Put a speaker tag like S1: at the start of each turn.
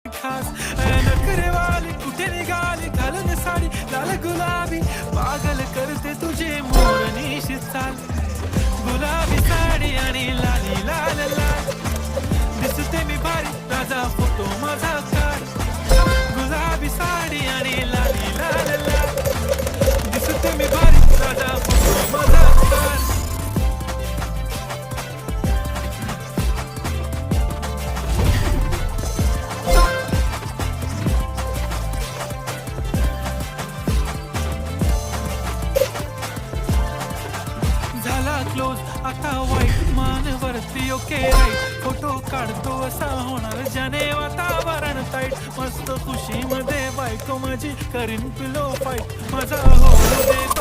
S1: खास नखरेवाली कुठे निघाली घालून साडी लाल गुलाबी पागल करते तुझे मोरनीशी चाल गुलाबी साडी आणि लाली लाल लाल दिसते मी भारी राजा फोटो माझा काढ गुलाबी साडी आणि लाली लाल लाल दिसते मी भारी राजा फोटो माझा काढ क्लोज आता वाईट मान वरती ओके राईट फोटो काढतो असा होणार ज्याने वातावरण ताईट मस्त खुशी मध्ये बायको माझी करीन पिलो फाईट माझा हो दे